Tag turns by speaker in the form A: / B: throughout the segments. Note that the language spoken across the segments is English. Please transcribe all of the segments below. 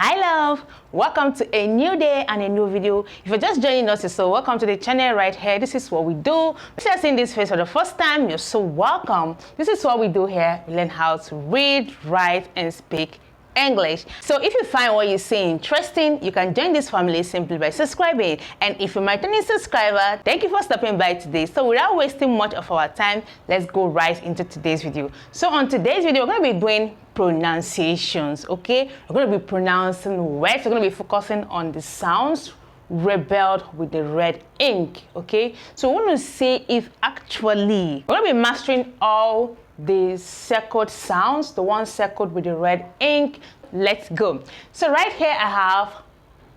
A: Hi love, welcome to a new day and a new video. If you're just joining us, so welcome to the channel right here. This is what we do. If you're seeing this face for the first time, you're so welcome. This is what we do here. We learn how to read, write and speak English. So if you find what you see interesting, you can join this family simply by subscribing. And if you're my returning subscriber, thank you for stopping by today. So without wasting much of our time, let's go right into today's video. So on today's video, we're going to be doing pronunciations, okay? We're going to be pronouncing words. We're going to be focusing on the sounds rebelled with the red ink, okay? So we want to see if actually we're going to be mastering all the circled sounds, the one circled with the red ink. Let's go. So right here I have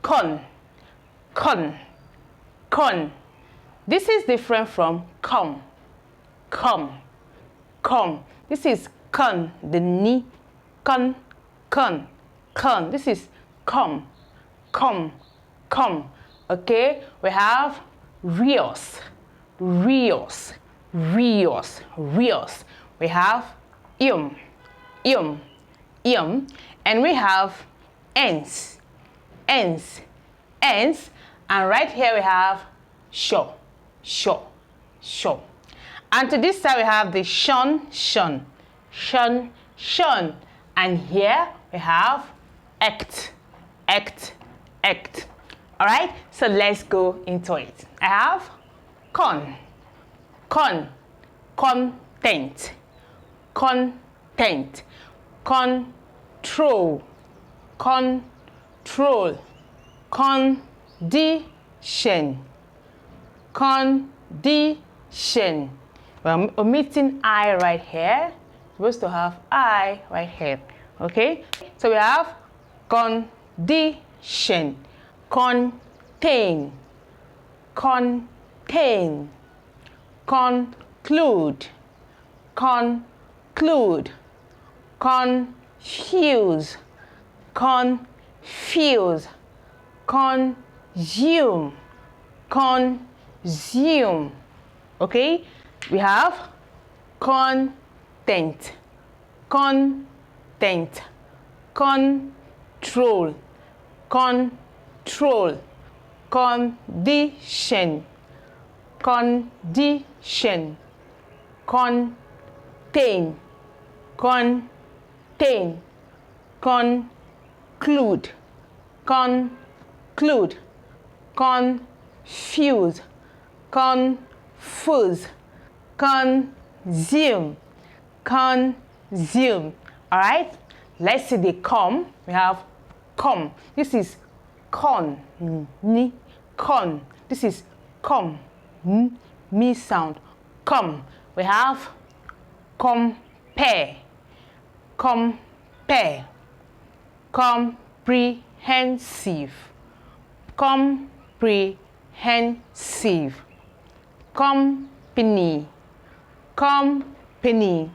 A: con, con, con. This is different from come, come, come. This is con, the ni, con, con, con. This is come, come, come. Okay, we have rios, rios, rios, rios. We have ium, ium, ium, and we have ens, ens, ens, and right here we have sho, sho, sho. And to this side we have the shun, shun, shun, shun, and here we have ect, ect, ect. All right, so let's go into it. I have con, con, content, content, control, control, condition, condition. We're omitting I right here. We're supposed to have I right here. Okay, so we have condition, contain, contain, conclude, conclude, confuse, confuse, consume, consume. Okay, we have content, content, control, control, condition, condition, contain, contain, conclude, conclude, confuse, confuse, consume, consume. All right, let's see the come. We have come. This is con, ni, con. This is come, me sound, come. We have compare, compare, comprehensive, comprehensive, company, company,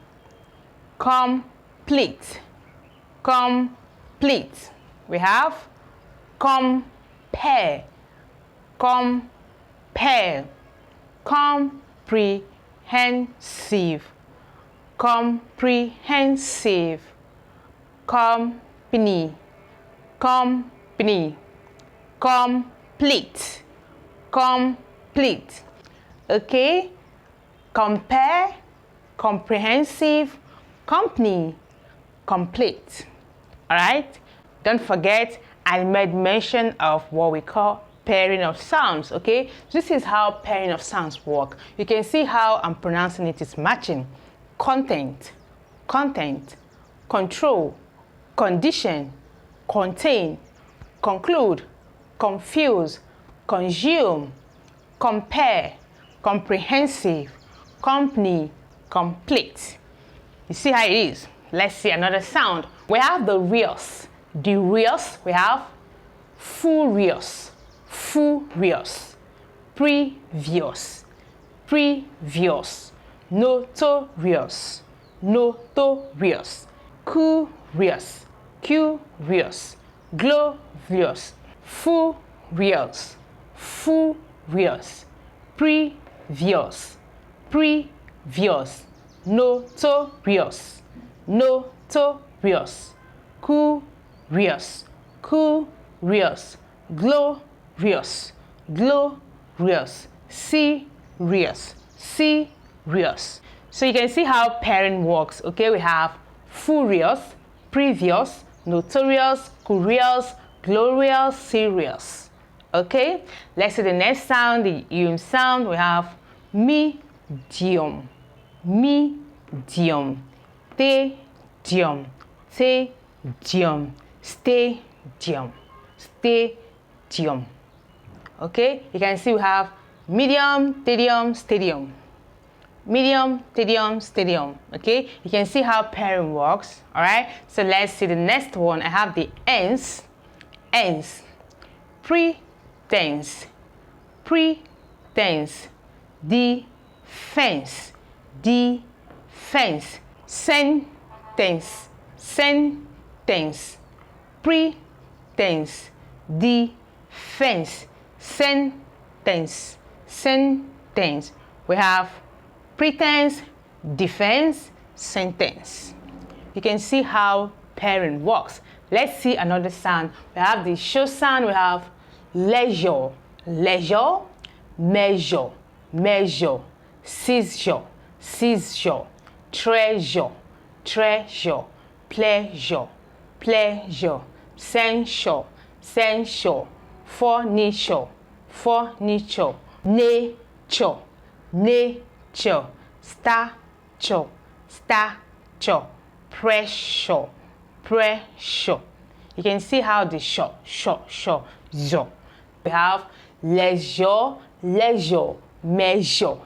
A: complete, complete. We have compare, compare, comprehensive, comprehensive, company, company, complete, complete. Okay, compare, comprehensive, company, complete. All right, don't forget I made mention of what we call pairing of sounds. Okay, this is how pairing of sounds work. You can see how I'm pronouncing it is matching. Content, content, control, condition, contain, conclude, confuse, consume, compare, comprehensive, company, complete. You see how it is? Let's see another sound. We have the rios. The rios, we have furious, furious, previous, previous, notorious, notorious, curious, curious, glorious, furious, furious, previous, previous, notorious, notorious, curious, curious, glorious, glorious, serious, serious. So you can see how pairing works. Okay, we have furious, previous, notorious, curious, glorious, serious. Okay, let's see the next sound, the sound. We have medium, medium, stadium, stadium, stadium, stadium. Okay, you can see we have medium, stadium, stadium. Medium, stadium, stadium. Okay, you can see how pairing works. All right, so let's see the next one. I have the ends, ends, pretense, pretense, defense, defense, sentence, sentence, pretense, defense, sentence, sentence. We have pretense, defense, sentence. You can see how pairing works. Let's see another sound. We have the show sound. We have leisure, leisure, measure, measure, seizure, seizure, treasure, treasure, pleasure, pleasure, censure, censure, furniture, furniture, nature, nature, stature, stature, pressure, pressure. You can see how the short. We have leisure, leisure, measure,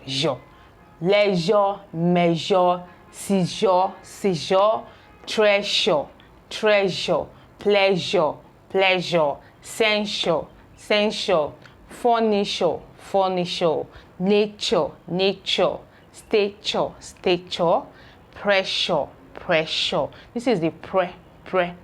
A: leisure, measure, seizure, seizure, treasure, treasure, pleasure, pleasure, censure, censure, furniture, furniture, nature, nature, stature, stature, pressure, pressure. This is the pressure,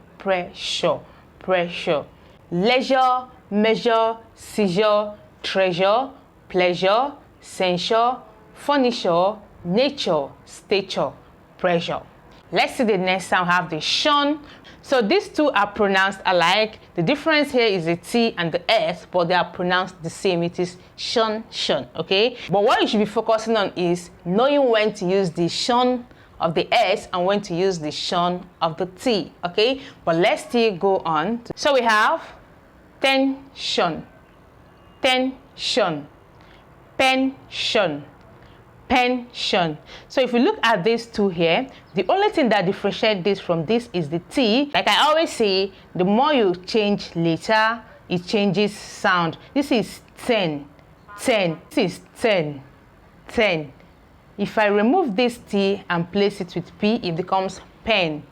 A: pressure. Leisure, measure, seizure, treasure, pleasure, censure, furniture, nature, stature, pressure. Let's see the next sound. Have the shun. So these two are pronounced alike. The difference here is the T and the S, but they are pronounced the same. It is shun, shun, okay? But what you should be focusing on is knowing when to use the shun of the S and when to use the shun of the T, okay? But let's still go on. So we have tension, tension, pension, pension. So if you look at these two here, the only thing that differentiates this from this is the T. Like I always say, the more you change later, it changes sound. This is 10, 10. This is 10, 10. If I remove this T and place it with P, it becomes pen,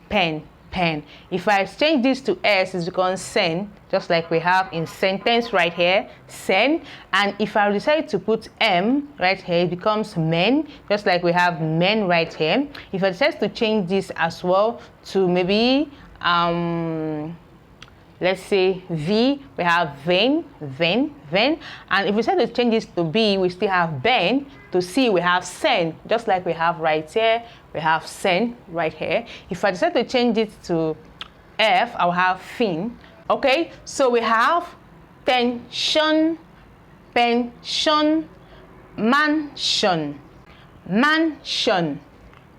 A: pen, pen. If I change this to S, it becomes sen, just like we have in sentence right here, sen. And if I decide to put M right here, it becomes men, just like we have men right here. If I decide to change this as well to maybe let's say V, we have vein, vein, vein. And if we decide to change this to B, we still have ben. To C, we have sen, just like we have right here. We have sen right here. If I decide to change it to F, I'll have fin. Okay, so we have tension, pension, mansion, mansion,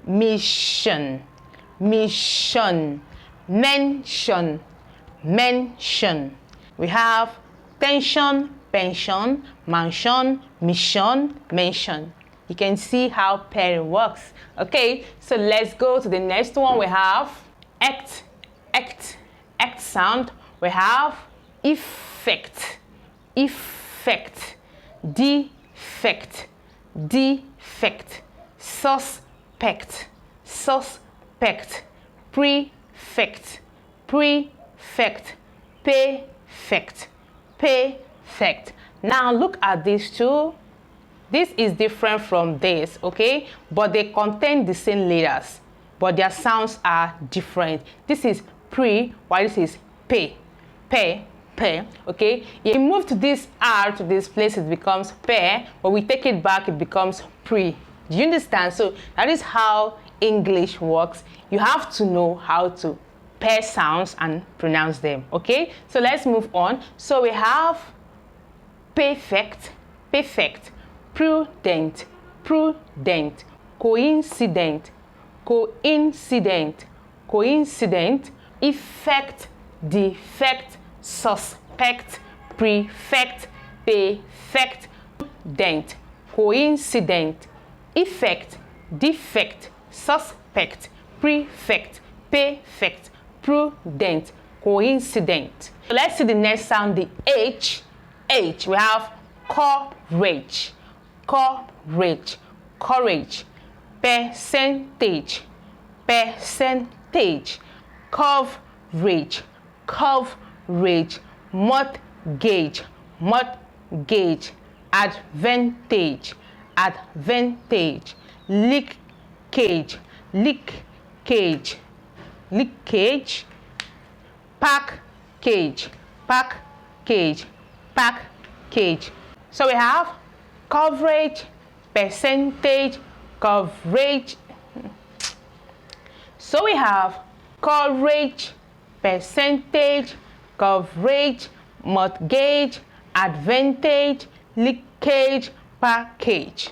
A: mission, mission, mention, mention. We have tension, pension, mansion, mission, mention. You can see how pairing works. Okay, so let's go to the next one. We have act, act, act sound. We have effect, effect, defect, defect, suspect, suspect, prefect, prefect, perfect, perfect. Now look at these two. This is different from this, okay? But they contain the same letters, but their sounds are different. This is pre, while this is pe, pe, pe, okay? If you move to this R to this place, it becomes pe, but we take it back, it becomes pre. Do you understand? So that is how English works. You have to know how to pair sounds and pronounce them. Okay, so let's move on. So we have perfect, perfect, prudent, prudent, coincident, coincident, coincident, effect, defect, suspect, prefect, perfect, dent, coincident, effect, defect, suspect, prefect, perfect, prudent, coincident. Let's see the next sound, the H. H. We have courage, courage, courage, percentage, percentage, coverage, coverage, mortgage, mortgage, advantage, advantage, leakage, leakage, leakage, package, package, package. So we have coverage, percentage, coverage. So we have coverage, percentage, coverage, mortgage, advantage, leakage, package.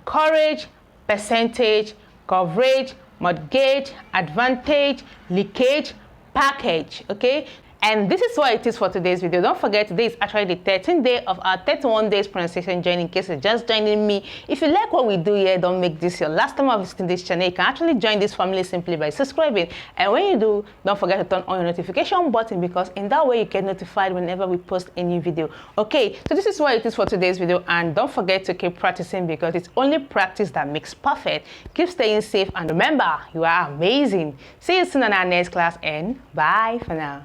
A: Coverage, percentage, coverage, mortgage, advantage, leakage, package. Okay, and this is what it is for today's video. Don't forget, today is actually the 13th day of our 31 days pronunciation journey. In case you're just joining me, if you like what we do here, don't make this your last time of visiting this channel. You can actually join this family simply by subscribing, and when you do, don't forget to turn on your notification button, because in that way you get notified whenever we post a new video. Okay, so this is what it is for today's video, and don't forget to keep practicing, because it's only practice that makes perfect. Keep staying safe, and remember, you are amazing. See you soon in our next class, and bye for now.